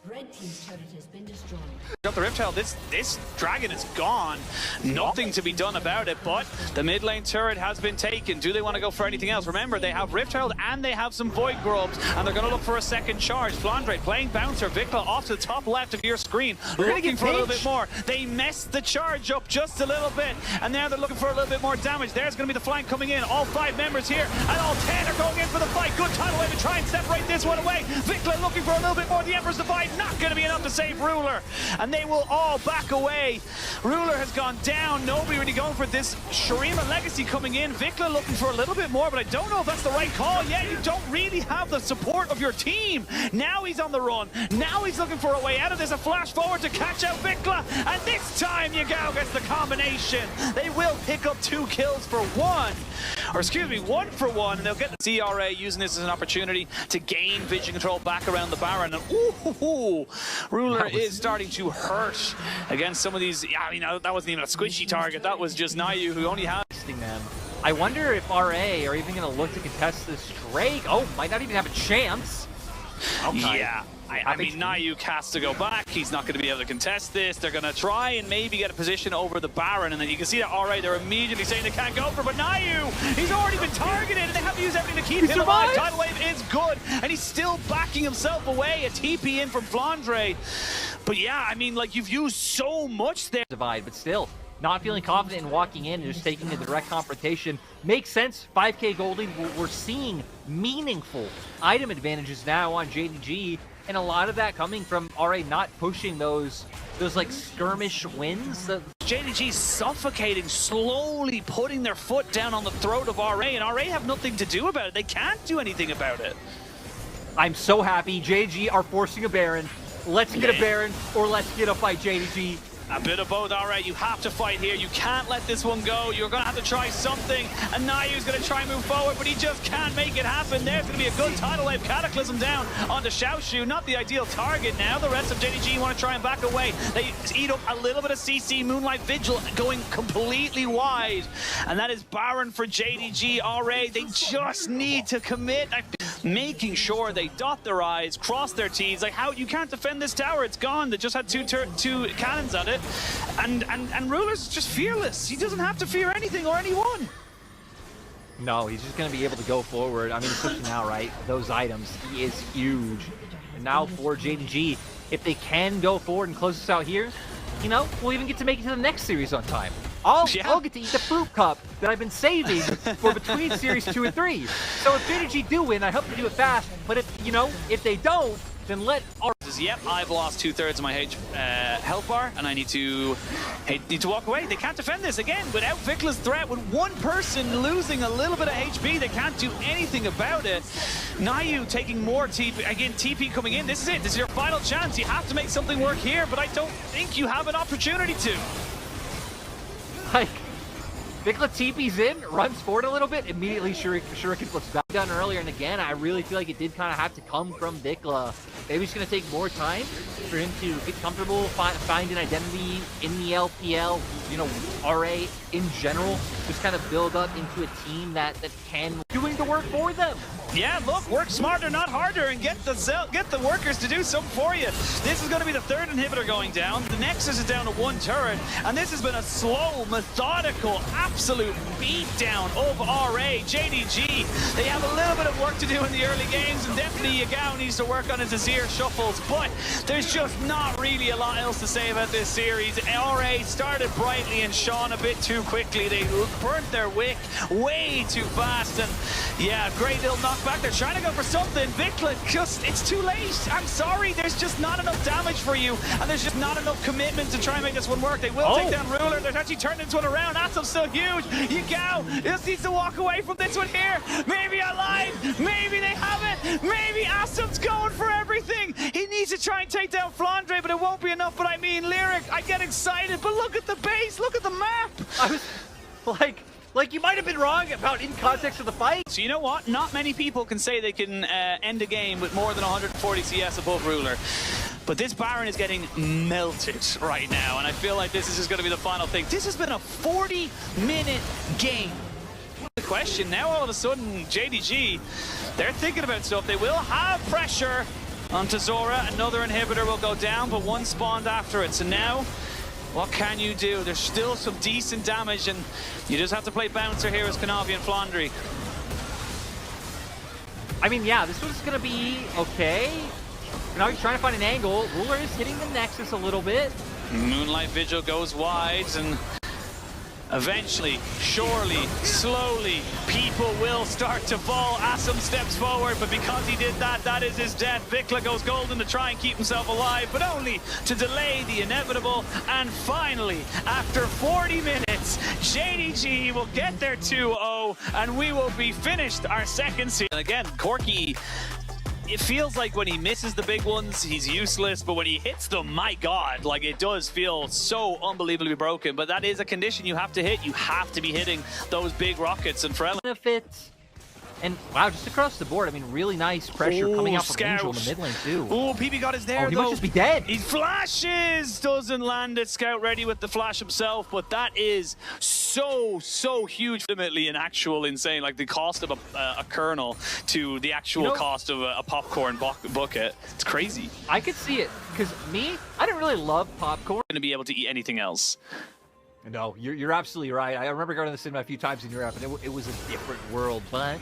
Red team's turret has been destroyed. Got the Rift Tail. This dragon is gone. Nothing to be done about it, but the mid lane turret has been taken. Do they want to go for anything else? Remember, they have Rift Tail and they have some Void Grubs, and they're going to look for a second charge. Flandre playing Bouncer. Vikla off to the top left of your screen, looking for a little bit more. They messed the charge up just a little bit, and now they're looking for a little bit more damage. There's going to be the flank coming in. All 5 members here, and all 10 are going in for the fight. Good tidal wave to try and separate this one away. Vikla looking for a little bit more. The Emperor's Divide not going to be enough to save Ruler, and they will all back away. Ruler has gone down. Nobody really going for this. Shurima Legacy coming in. Vikla looking for a little bit more, but I don't know if that's the right call. Yeah, you don't really have the support of your team. Now he's on the run. Now he's looking for a way out of this. A flash forward to catch out Vikla, and this time Yagao gets the combination. They will pick up 2 kills for 1. Or excuse me, 1 for 1, and they'll get the CRA using this as an opportunity to gain vision control back around the Baron. And ooh, Ruler is starting to hurt against some of these. Yeah, I mean, that wasn't even a squishy target. That was just Nayu, who only had. Them. I wonder if RA are even going to look to contest this Drake. Oh, might not even have a chance. Okay. Yeah. I mean, Nayu has to go back. He's not going to be able to contest this. They're going to try and maybe get a position over the Baron, and then you can see that alright, they're immediately saying they can't go for it. But Nayu, he's already been targeted, and they have to use everything to keep him alive. Tidal Wave is good, and he's still backing himself away. A TP in from Flandre. But yeah, I mean, like, you've used so much there. Divide, but still, not feeling confident in walking in and just taking a direct confrontation. Makes sense. 5k Goldie, we're seeing meaningful item advantages now on JDG. And a lot of that coming from RA not pushing those like skirmish wins. JDG suffocating, slowly putting their foot down on the throat of RA, and RA have nothing to do about it. They can't do anything about it. I'm so happy JDG are forcing a Baron. Let's get a Baron, or let's get a fight, JDG. A bit of both, alright, you have to fight here. You can't let this one go. You're going to have to try something. And Nayu's going to try and move forward, but he just can't make it happen. There's going to be a good tidal wave Cataclysm down onto Xiaoshu. Not the ideal target now. The rest of JDG want to try and back away. They eat up a little bit of CC. Moonlight Vigil going completely wide. And that is Baron for JDG. RA, they just need to commit. Making sure they dot their I's, cross their T's. Like, how you can't defend this tower. It's gone. They just had two cannons at it. And Ruler's just fearless. He doesn't have to fear anything or anyone. No, he's just going to be able to go forward. I mean, especially now, right? Those items, he is huge. And now for JDG, if they can go forward and close this out here, you know, we'll even get to make it to the next series on time. I'll get to eat the fruit cup that I've been saving for between series 2 and 3. So if JDG do win, I hope they do it fast. But if, you know, if they don't, then let our says, yep, I've lost 2/3 of my health bar, and I need to walk away. They can't defend this again without Vicla's threat. With one person losing a little bit of HP, they can't do anything about it. Nayu taking more TP. Again, TP coming in. This is it. This is your final chance. You have to make something work here, but I don't think you have an opportunity to. Like, Vicla TP's in, runs forward a little bit, immediately Shuriken flips back down earlier, and again, I really feel like it did kind of have to come from Vicla. Maybe it's going to take more time for him to get comfortable, find an identity in the LPL, you know, RA in general, just kind of build up into a team that can doing the work for them. Yeah, look, work smarter, not harder, and get the workers to do something for you. This is going to be the third inhibitor going down. The Nexus is down to one turret, and this has been a slow, methodical, absolute beatdown of RA. JDG, they have a little bit of work to do in the early games, and definitely Yagao needs to work on his Azir shuffles, but there's just not really a lot else to say about this series. RA started brightly and shone a bit too quickly. They burnt their wick way too fast, and yeah, great little knockback. They're trying to go for something. Vicla, it's too late. I'm sorry, there's just not enough damage for you, and there's just not enough commitment to try and make this one work. They will take down Ruler. They're actually turning this one around. Atom's still huge. Yagao just needs to walk away from this one here. Maybe I lied. Maybe they have it. Maybe Atom's going for everything. He needs to try and take down Flandre, but it won't be enough. But I mean, Lyric, I get excited, but look at the base. Look at the map. I was like, you might have been wrong about in context of the fight. So you know what? Not many people can say they can end a game with more than 140 CS above Ruler. But this Baron is getting melted right now, and I feel like this is just going to be the final thing. This has been a 40-minute game. The question, now all of a sudden, JDG, they're thinking about stuff. They will have pressure onto Zora. Another inhibitor will go down, but one spawned after it. So now, what can you do? There's still some decent damage, and you just have to play bouncer here as Kanavi and Flandre. I mean, yeah, this was going to be okay. Now he's trying to find an angle. Ruler is hitting the Nexus a little bit. Moonlight Vigil goes wide, and eventually, surely, slowly, people will start to fall. Assam steps forward, but because he did that, that is his death. Vicla goes golden to try and keep himself alive, but only to delay the inevitable. And finally, after 40 minutes, JDG will get their 2-0, and we will be finished our second season. And again, Corki, it feels like when he misses the big ones, he's useless, but when he hits them, my God, like it does feel so unbelievably broken. But that is a condition you have to hit. You have to be hitting those big rockets, and for benefits. And wow, just across the board, I mean, really nice pressure coming out from Angel in the mid lane too. Oh, PB God is there, he though. might just be dead. He flashes, doesn't land it. Scout ready with the flash himself, but that is so huge. Ultimately, an actual insane, like the cost of a kernel to the actual cost of a popcorn bucket. It's crazy. I could see it, because I don't really love popcorn. Going to be able to eat anything else. No, you're absolutely right. I remember going to the cinema a few times in Europe, and it was a different world. But,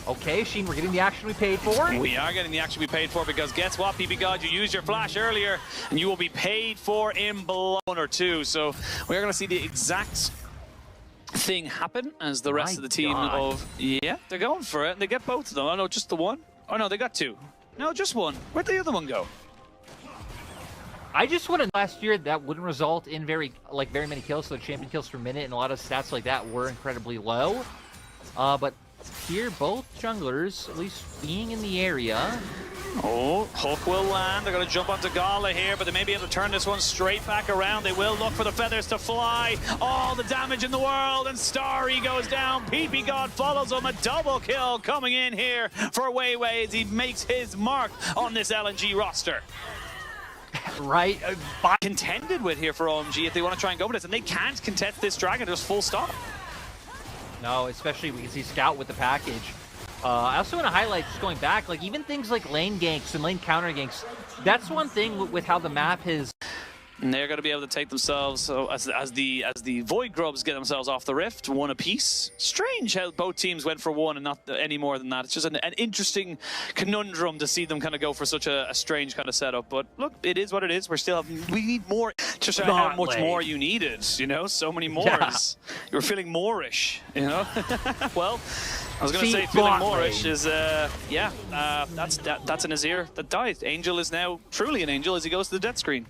okay, Sheen, we're getting the action we paid for. We are getting the action we paid for, because guess what, PB God? You used your flash earlier, and you will be paid for in blown or two. So we're going to see the exact thing happen as the rest of the team yeah, they're going for it. And they get both of them. Oh, no, just the one? Oh, no, they got two. No, just one. Where'd the other one go? I just want to last year that wouldn't result in very many kills, so champion kills per minute and a lot of stats like that were incredibly low. But here, both junglers, at least being in the area. Oh, Hook will land. They're going to jump onto Gala here, but they may be able to turn this one straight back around. They will look for the feathers to fly. All the damage in the world, and Starry goes down. PP God follows him. A double kill coming in here for Weiwei as he makes his mark on this LNG roster. Right, contended with here for OMG if they want to try and go with this, and they can't contest this dragon, just full stop. No, especially we can see Scout with the package. I also want to highlight, just going back, like even things like lane ganks and lane counter ganks, that's one thing with how the map has And they're going to be able to take themselves, so as the Void Grubs get themselves off the Rift, one apiece. Strange how both teams went for one and not any more than that. It's just an interesting conundrum to see them kind of go for such a strange kind of setup. But look, it is what it is. We need more. Just how much more you needed, you know? So many mores. Yeah. You were feeling Moorish, you know? Well, I was going to say feeling Moorish is, that's an Azir that died. Angel is now truly an angel as he goes to the death screen.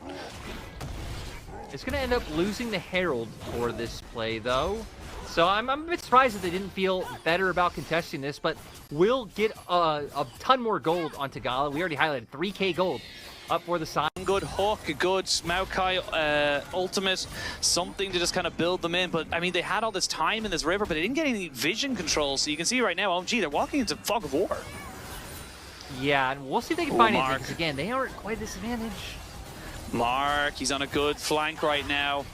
It's going to end up losing the Herald for this play, though. So I'm a bit surprised that they didn't feel better about contesting this, but we'll get a ton more gold on Tagala. We already highlighted 3k gold up for the side. Good hook, a good Maokai ultimate, something to just kind of build them in. But, I mean, they had all this time in this river, but they didn't get any vision control. So you can see right now, OMG, they're walking into fog of war. Yeah, and we'll see if they can find anything, because, again, they aren't quite a disadvantage. Mark, he's on a good flank right now.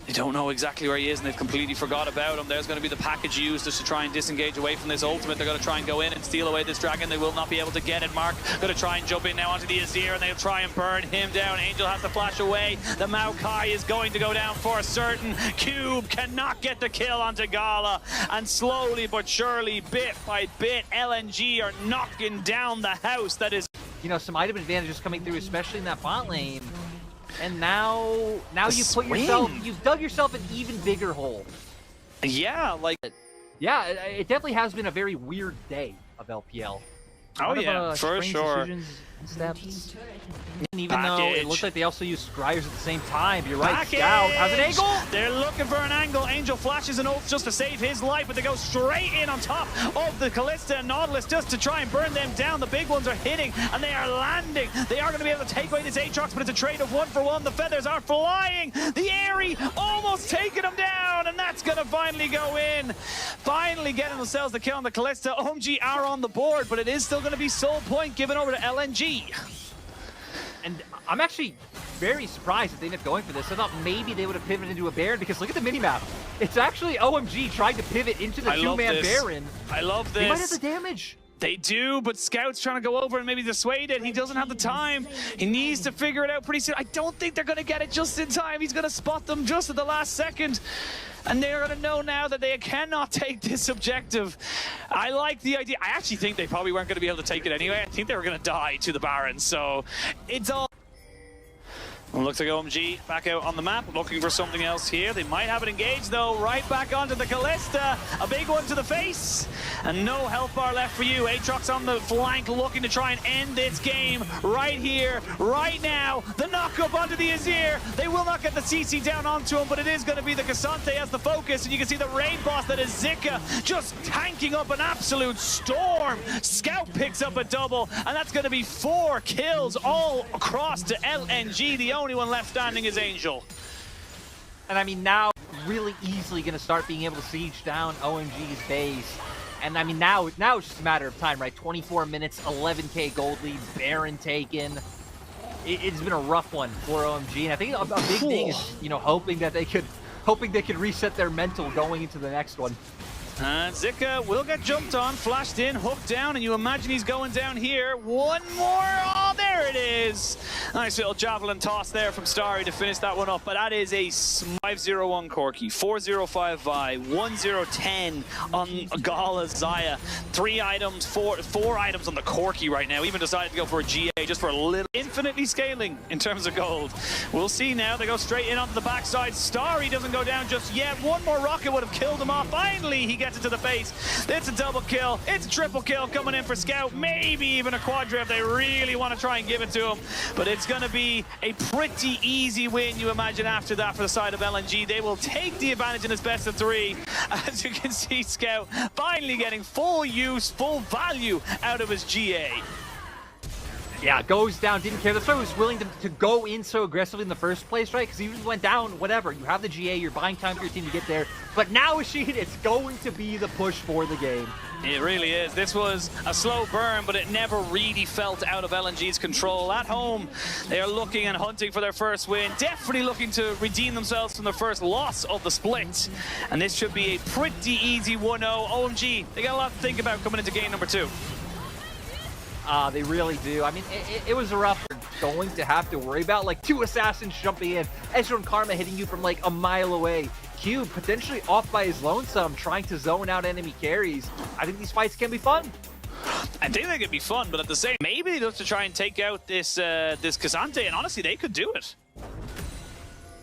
They don't know exactly where he is, and they've completely forgot about him. There's going to be the package used just to try and disengage away from this ultimate. They're going to try and go in and steal away this dragon. They will not be able to get it. Mark going to try and jump in now onto the Azir, and they'll try and burn him down. Angel has to flash away. The Maokai is going to go down for a certain. Cube cannot get the kill on Tagala, and slowly but surely, bit by bit, LNG are knocking down the house that is... You know, some item advantages coming through, especially in that bot lane. And now you've dug yourself an even bigger hole. Yeah, like... Yeah, it definitely has been a very weird day of LPL. Oh yeah, for sure. Steps. And even though it looked like they also used Scryers at the same time, you're right, Scout has an angle! They're looking for an angle. Angel flashes an ult just to save his life, but they go straight in on top of the Kalista and Nautilus just to try and burn them down. The big ones are hitting, and they are landing. They are going to be able to take away this Aatrox, but it's a trade of 1-for-1. The feathers are flying. The Aerie almost taking them down, and that's going to finally go in. Finally getting themselves the kill on the Kalista. OMG are on the board, but it is still going to be Soul Point given over to LNG. And I'm actually very surprised that they ended up going for this. I thought maybe they would have pivoted into a Baron, because look at the minimap. It's actually OMG trying to pivot into the two-man Baron. I love this. They might have the damage. They do, but Scout's trying to go over and maybe dissuade it. He doesn't have the time. He needs to figure it out pretty soon. I don't think they're going to get it just in time. He's going to spot them just at the last second. And they're going to know now that they cannot take this objective. I like the idea. I actually think they probably weren't going to be able to take it anyway. I think they were going to die to the Baron. So it's all... Well, looks like OMG back out on the map, looking for something else here. They might have it engaged, though. Right back onto the Kalista. A big one to the face. And no health bar left for you. Aatrox on the flank, looking to try and end this game right here, right now. The knock-up onto the Azir. They will not get the CC down onto him, but it is going to be the Cassante as the focus. And you can see the raid boss that is Zika just tanking up an absolute storm. Scout picks up a double, and that's going to be 4 kills all across to LNG. The only one left standing is Angel. And I mean, now really easily going to start being able to siege down OMG's base. And I mean, now it's just a matter of time, right? 24 minutes, 11k gold lead, Baron taken. It's been a rough one for OMG, and I think a big thing is, you know, hoping they could reset their mental going into the next one. Zika will get jumped on, flashed in, hooked down, and you imagine he's going down here. One more. Oh, there it is. Nice little javelin toss there from Starry to finish that one up. But that is a 5-0-1 Corki, 4-0-5 Vi, 1-0-10 on Gala Zaya. 3 items, 4 items on the Corki right now. Even decided to go for a GA just for a little. Infinitely scaling in terms of gold. We'll see now. They go straight in onto the backside. Starry doesn't go down just yet. One more rocket would have killed him off. Finally, he gets it to the face. It's a double kill. It's a triple kill coming in for Scout. Maybe even a quadra if they really want to try and give it to him. But it's going to be a pretty easy win, you imagine, after that for the side of LNG. They will take the advantage in this best of 3. As you can see, Scout finally getting full use, full value out of his GA. Yeah, goes down, didn't care. That's why he was willing to go in so aggressively in the first place, right? Because he even went down, whatever. You have the GA, you're buying time for your team to get there. But now, Ashid, it's going to be the push for the game. It really is. This was a slow burn, but it never really felt out of LNG's control. At home, they are looking and hunting for their first win. Definitely looking to redeem themselves from their first loss of the split. And this should be a pretty easy 1-0. OMG, they got a lot to think about coming into game number 2. They really do. I mean, it was a rough. We're going to have to worry about like 2 assassins jumping in, Ezreal and Karma hitting you from like a mile away. Cube potentially off by his lonesome, trying to zone out enemy carries. I think these fights can be fun. I think they could be fun, but at the same, maybe just to try and take out this this Cassante, and honestly, they could do it.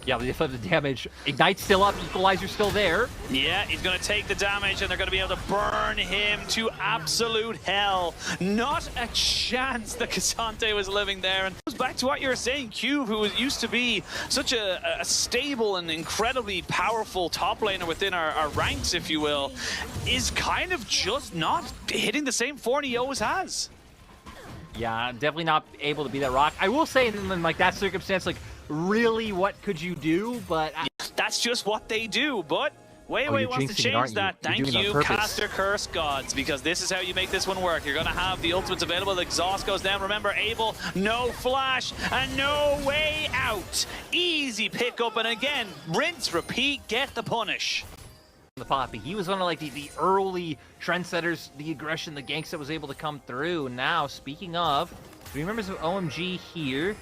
Yeah, they flip the damage. Ignite's still up, Equalizer's still there. Yeah, he's going to take the damage, and they're going to be able to burn him to absolute hell. Not a chance that Cassante was living there. And it goes back to what you were saying, Cube, who used to be such a stable and incredibly powerful top laner within our ranks, if you will, is kind of just not hitting the same form he always has. Yeah, definitely not able to be that rock. I will say in like that circumstance, like, really, what could you do? But that's just what they do. But Weiwei wants to change that. Thank you, Caster Curse Gods, because this is how you make this one work. You're going to have the ultimates available. The exhaust goes down. Remember, Abel, no flash and no way out. Easy pickup, and again, rinse, repeat, get the punish. The Poppy, he was one of like the early trendsetters, the aggression, the ganks that was able to come through. Now, speaking of, 3 members of OMG here.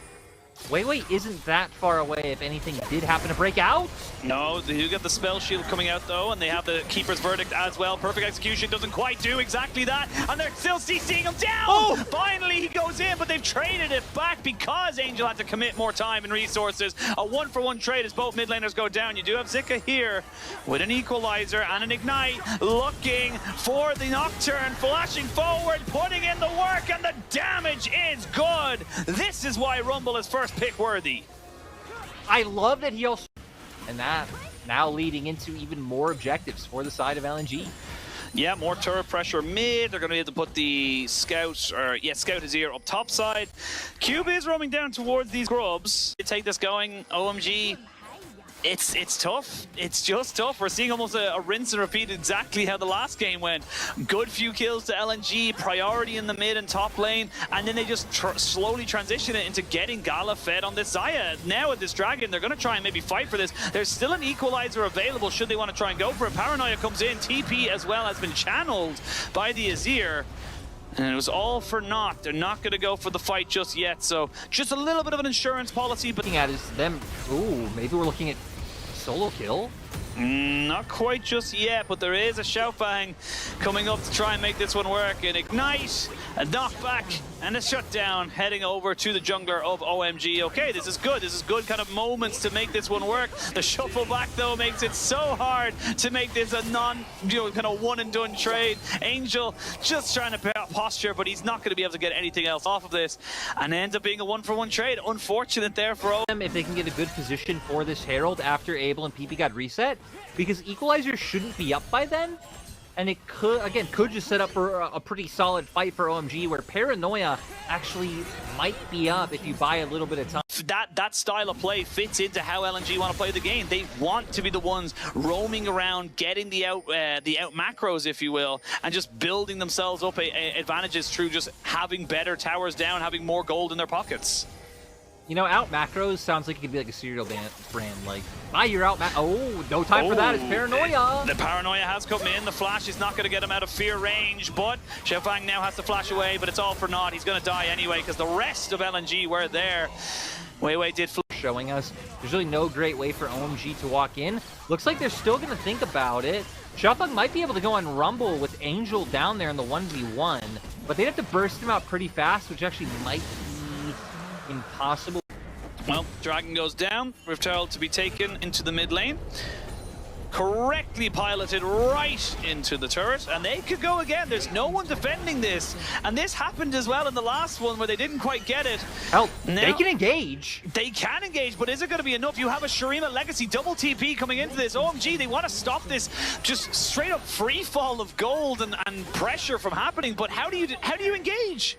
Weiwei isn't that far away if anything did happen to break out. No, they do get the spell shield coming out though, and they have the Keeper's Verdict as well. Perfect execution doesn't quite do exactly that, and they're still CCing him down! Oh! Finally he goes in, but they've traded it back because Angel had to commit more time and resources. A 1-for-1 trade as both mid laners go down. You do have Zika here with an Equalizer and an Ignite, looking for the Nocturne, flashing forward, putting in the work, and the damage is good. This is why Rumble is first pick worthy. I love that he also, and that now leading into even more objectives for the side of LNG. Yeah, more turret pressure mid. They're going to be able to put the Scout, or yeah, Scout is here up top side. Cube is roaming down towards these grubs. To take this going, OMG. It's tough. It's just tough. We're seeing almost a rinse and repeat exactly how the last game went. Good few kills to LNG, priority in the mid and top lane, and then they just slowly transition it into getting Gala fed on this Xayah. Now with this Dragon, they're going to try and maybe fight for this. There's still an Equalizer available should they want to try and go for it. Paranoia comes in. TP as well has been channeled by the Azir. And it was all for naught. They're not going to go for the fight just yet. So just a little bit of an insurance policy. But looking at is them. Ooh, maybe we're looking at solo kill. Not quite just yet, but there is a Shoutfang coming up to try and make this one work. An Ignite, a knockback, and a shutdown heading over to the jungler of OMG. Okay, this is good. This is good kind of moments to make this one work. The shuffle back, though, makes it so hard to make this a kind of one-and-done trade. Angel just trying to posture, but he's not going to be able to get anything else off of this. And it ends up being a 1-for-1 trade. Unfortunate there for them if they can get a good position for this Herald after Abel and PP got reset. Because Equalizer shouldn't be up by then, and it could just set up for a pretty solid fight for OMG, where Paranoia actually might be up if you buy a little bit of time. That style of play fits into how LNG want to play the game. They want to be the ones roaming around, getting the out macros, if you will, and just building themselves up advantages through just having better towers down, having more gold in their pockets. You know, out macros sounds like it could be like a cereal brand. Like, buy your out oh, no time for that. It's Paranoia. The Paranoia has come in. The flash is not going to get him out of fear range, but Shoutfang now has to flash away, but it's all for naught. He's going to die anyway because the rest of LNG were there. Weiwei did showing us there's really no great way for OMG to walk in. Looks like they're still going to think about it. Shoutfang might be able to go on Rumble with Angel down there in the 1v1, but they'd have to burst him out pretty fast, which actually might be impossible. Well, Dragon goes down. Rift to be taken into the mid lane. Correctly piloted right into the turret, and they could go again. There's no one defending this, and this happened as well in the last one where they didn't quite get it. Hell, they can engage. They can engage, but is it going to be enough? You have a Shurima Legacy double TP coming into this. OMG, they want to stop this just straight up free fall of gold and pressure from happening, but how do you engage?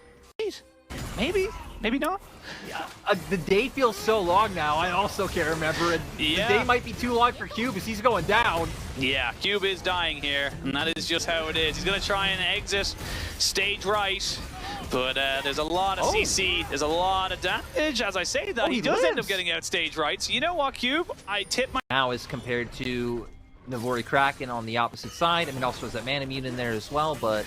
Maybe not. Yeah, the day feels so long now. I also can't remember it. Yeah. The day might be too long for Cube because he's going down. Yeah, Cube is dying here, and that is just how it is. He's going to try and exit stage right, but there's a lot of CC. There's a lot of damage. As I say that, he does end up getting out stage right. So you know what, Cube? I tip my... Now as compared to Navori Kraken on the opposite side. I mean, also has that mana mute in there as well, but...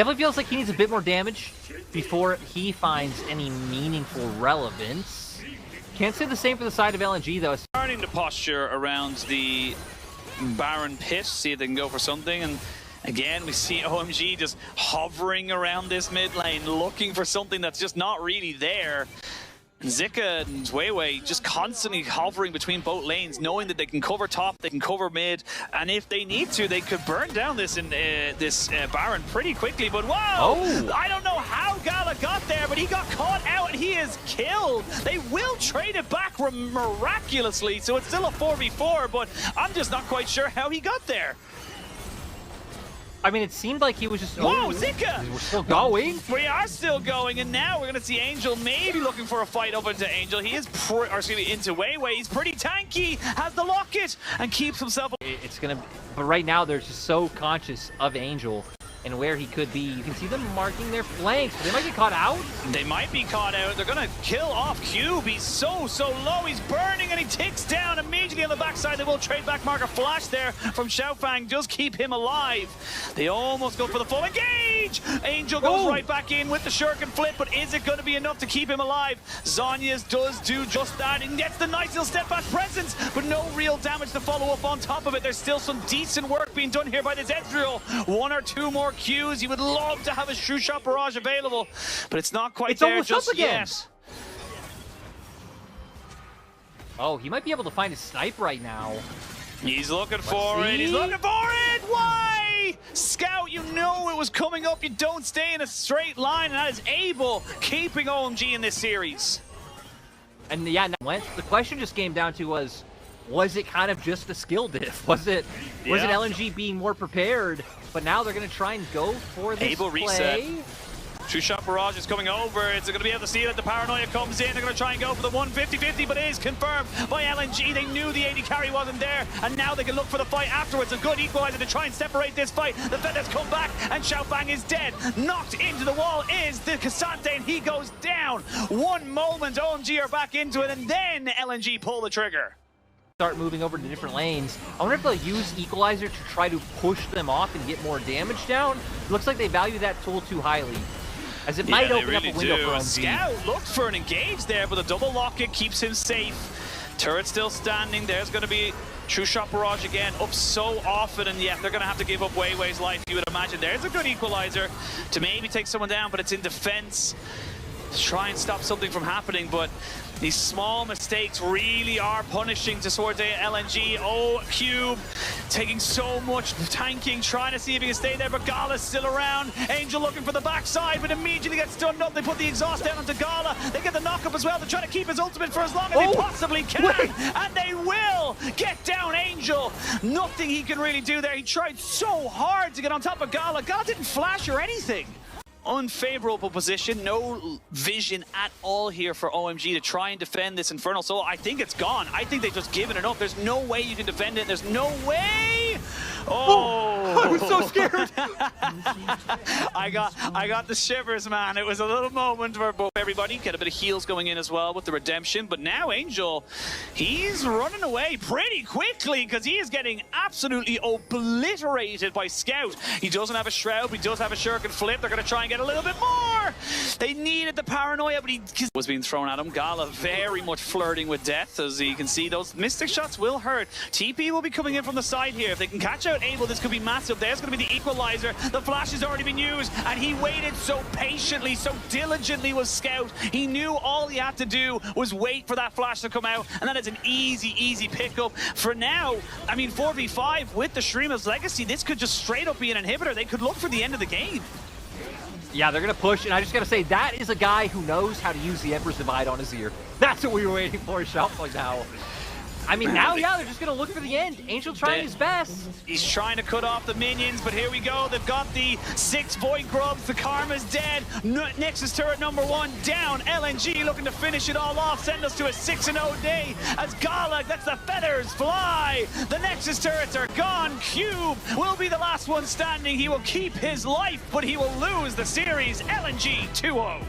Definitely feels like he needs a bit more damage before he finds any meaningful relevance. Can't say the same for the side of LNG, though. Starting to posture around the Baron pit, see if they can go for something. And again, we see OMG just hovering around this mid lane, looking for something that's just not really there. Zika and Weiwei just constantly hovering between both lanes, knowing that they can cover top, they can cover mid, and if they need to, they could burn down this Baron pretty quickly. But wow, I don't know how Gala got there, but he got caught out and he is killed. They will trade it back miraculously, so it's still a 4v4, but I'm just not quite sure how he got there. I mean, it seemed like he was just... Whoa, Zika! We're still going? We are still going, and now we're going to see Angel maybe looking for a fight up into Angel. He is, into Weiwei. He's pretty tanky, has the locket, and keeps himself... It's going to... But right now, they're just so conscious of Angel and where he could be. You can see them marking their flanks, but they might get caught out. They might be caught out. They're going to kill off Cube. He's so low. He's burning, and he ticks down immediately on the backside. They will trade back marker flash there from Xiaofang. Does keep him alive. They almost go for the full engage. Angel goes right back in with the shuriken flip, but is it going to be enough to keep him alive? Zhonya's does do just that and gets the nice little step back presence, but no real damage to follow up on top of it. There's still some decent work being done here by this Ezreal. One or two more Qs. You would love to have a True Shot Barrage available, but it's not quite there just yet. Oh, he might be able to find his snipe right now. He's looking for it. He's looking for it. Why? Scout, you know it was coming up. You don't stay in a straight line, and that is Abel keeping OMG in this series. And yeah, the question just came down to was it kind of just a skill diff? Was it LNG being more prepared? But now they're going to try and go for this Abel play. Reset. True Shot Barrage is coming over. It's going to be able to see that the Paranoia comes in. They're going to try and go for the 150-50, but it is confirmed by LNG. They knew the AD carry wasn't there, and now they can look for the fight afterwards. A good equalizer to try and separate this fight. The Feathers come back, and Xiaofang is dead. Knocked into the wall is the Cassante, and he goes down. One moment, OMG are back into it, and then LNG pull the trigger. Start moving over to different lanes. I wonder if they'll use Equalizer to try to push them off and get more damage down. It looks like they value that tool too highly, as it might open up a window for OMG. Scout looked for an engage there, but the double locket keeps him safe. Turret still standing. There's going to be True Shot Barrage again, up so often, and yeah, they're going to have to give up Weiwei's life, you would imagine. There's a good equalizer to maybe take someone down, but it's in defense to try and stop something from happening, but these small mistakes really are punishing towards LNG. Oh, Cube taking so much tanking, trying to see if he can stay there, but Gala's still around. Angel looking for the backside, but immediately gets stunned up. They put the exhaust down onto Gala. They get the knock-up as well to try to keep his ultimate for as long as they possibly can. And they will get down Angel. Nothing he can really do there. He tried so hard to get on top of Gala. Gala didn't flash or anything. Unfavorable position, no vision at all here for OMG to try and defend this Infernal Soul. I think it's gone. I think they've just given it up. There's no way you can defend it. There's no way. Oh, I was so scared. I got the shivers, man. It was a little moment where everybody get a bit of heals going in as well with the redemption. But now Angel, he's running away pretty quickly because he is getting absolutely obliterated by Scout. He doesn't have a Shroud, but he does have a Shuriken Flip. They're going to try and get a little bit more. They needed the Paranoia, but he was being thrown at him. Gala very much flirting with death. As you can see, those Mystic shots will hurt. TP will be coming in from the side here. If they can catch out Abel, this could be massive. There's going to be the equalizer. The flash has already been used, and he waited so patiently, so diligently with Scout. He knew all he had to do was wait for that flash to come out, and that is an easy pickup. For now, I mean, 4v5 with the Shrima's Legacy, this could just straight up be an inhibitor. They could look for the end of the game. Yeah, they're going to push, and I just got to say, that is a guy who knows how to use the Emperor's Divide on his ear. That's what we were waiting for, Xiaofang now. I mean, now, yeah, they're just going to look for the end. Angel trying his best. He's trying to cut off the minions, but here we go. They've got the 6 Void Grubs. The Karma's dead. Nexus turret number 1 down. LNG looking to finish it all off. Send us to a 6-0 day as Gala lets the feathers fly. The Nexus turrets are gone. Cube will be the last one standing. He will keep his life, but he will lose the series. LNG 2-0.